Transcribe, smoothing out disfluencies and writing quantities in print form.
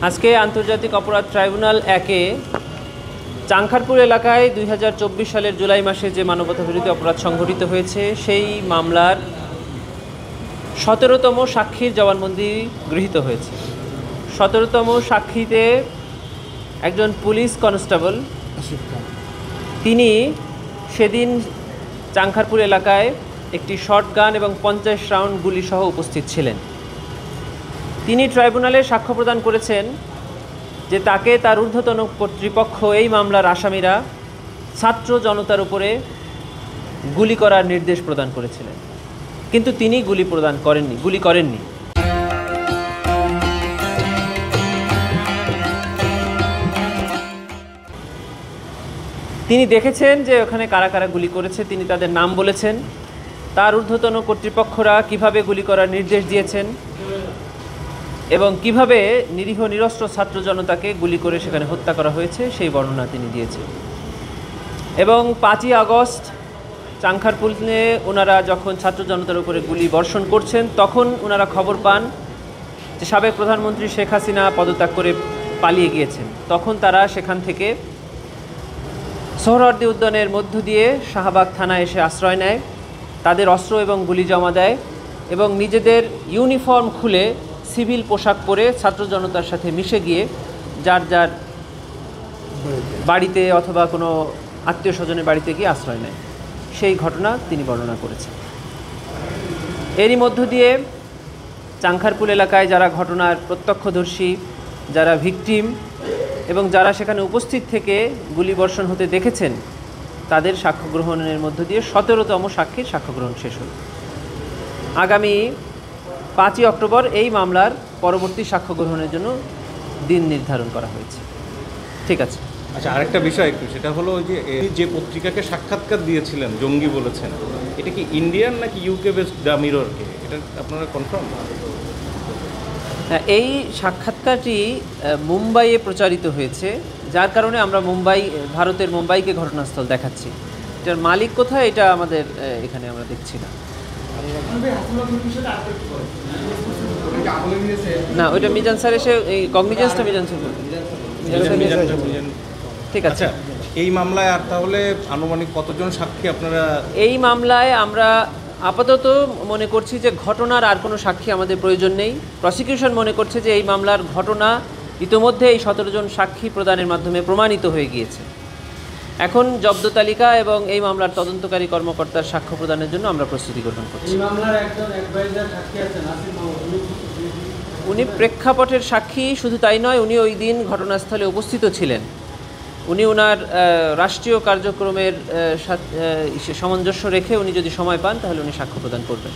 আজকে আন্তর্জাতিক অপরাধ ট্রাইব্যুনাল 1-এ চাংখারপুল এলাকায় 2024 সালের জুলাই মাসে যে মানবতাবিরোধী অপরাধ সংঘটিত হয়েছে সেই মামলার 17তম সাক্ষীর জবানবন্দি গৃহীত হয়েছে। 17তম সাক্ষীতে একজন পুলিশ কনস্টেবল, তিনি সেদিন চাংখারপুল এলাকায় একটি শটগান এবং 50 রাউন্ড গুলি সহ উপস্থিত ছিলেন। তিনি ট্রাইব্যুনালে সাক্ষ্য প্রদান করেছেন যে তাকে তার ঊর্ধ্বতন কর্তৃপক্ষ এই মামলার আসামিরা ছাত্র জনতার উপরে গুলি করার নির্দেশ প্রদান করেছিলেন, কিন্তু তিনি গুলি করেননি। তিনি দেখেছেন যে ওখানে কারা কারা গুলি করেছে, তিনি তাদের নাম বলেছেন, তার ঊর্ধ্বতন কর্তৃপক্ষরা কিভাবে গুলি করার নির্দেশ দিয়েছেন এবং কিভাবে নিরীহ নিরস্ত্র ছাত্র জনতাকে গুলি করে সেখানে হত্যা করা হয়েছে সেই বর্ণনা তিনি দিয়েছেন। এবং 5ই আগস্ট চাংখারপুলে ওনারা যখন ছাত্র জনতার উপরে গুলি বর্ষণ করছেন, তখন ওনারা খবর পান যে সাবেক প্রধানমন্ত্রী শেখ হাসিনা পদত্যাগ করে পালিয়ে গিয়েছেন। তখন তারা সেখান থেকে সোহরাওয়ার্দী উদ্যানের মধ্য দিয়ে শাহবাগ থানায় এসে আশ্রয় নেয়, তাদের অস্ত্র এবং গুলি জমা দেয় এবং নিজেদের ইউনিফর্ম খুলে সিভিল পোশাক পরে ছাত্র জনতার সাথে মিশে গিয়ে যার যার বাড়িতে অথবা কোনো আত্মীয় স্বজনের বাড়িতে গিয়ে আশ্রয় নেয়। সেই ঘটনা তিনি বর্ণনা করেছেন। এরই মধ্য দিয়ে চাংখারপুল এলাকায় যারা ঘটনার প্রত্যক্ষদর্শী, যারা ভিকটিম এবং যারা সেখানে উপস্থিত থেকে গুলিবর্ষণ হতে দেখেছেন, তাদের সাক্ষ্য গ্রহণের মধ্য দিয়ে 17তম সাক্ষীর সাক্ষ্য গ্রহণ শেষ হল। আগামী 5ই অক্টোবর এই মামলার পরবর্তী সাক্ষ্য গ্রহণের জন্য দিন নির্ধারণ করা হয়েছে। ঠিক আছে। আচ্ছা, আরেকটা বিষয় একটু, সেটা হলো যে পত্রিকাকে সাক্ষাৎকার দিয়েছিলেন জঙ্গি বলেছেন, এটা কি ইন্ডিয়ান নাকি ইউকে বেসড দ্য মিররকে, এটা আপনারা কনফার্ম? এই সাক্ষাৎকারটি মুম্বাইয়ে প্রচারিত হয়েছে, যার কারণে আমরা ভারতের মুম্বাইকে ঘটনাস্থল দেখাচ্ছি। এটার মালিক কোথায় এটা আমাদের এখানে আমরা দেখছি না। না, ওইটা মিজান স্যার এসে এই কগনিজেন্সটা মিজান স্যার। ঠিক আছে। এই মামলায় আর তাহলে আনুমানিক কতজন সাক্ষী আপনারা? এই মামলায় আমরা আপাতত মনে করছি যে ঘটনার আর কোনো সাক্ষী আমাদের প্রয়োজন নেই। প্রসিকিউশন মনে করছে যে এই মামলার ঘটনা ইতিমধ্যে এই 17 জন সাক্ষী প্রদানের মাধ্যমে প্রমাণিত হয়ে গিয়েছে। এখন জব্দ তালিকা এবং এই মামলার তদন্তকারী কর্মকর্তার সাক্ষ্য প্রদানের জন্য আমরা প্রস্তুতি গ্রহণ করছি। উনি প্রেক্ষাপটের সাক্ষী, শুধু তাই নয়, উনি ওই দিন ঘটনাস্থলে উপস্থিত ছিলেন। উনি ওনার রাষ্ট্রীয় কার্যক্রমের সামঞ্জস্য রেখে উনি যদি সময় পান তাহলে উনি সাক্ষ্য প্রদান করবেন।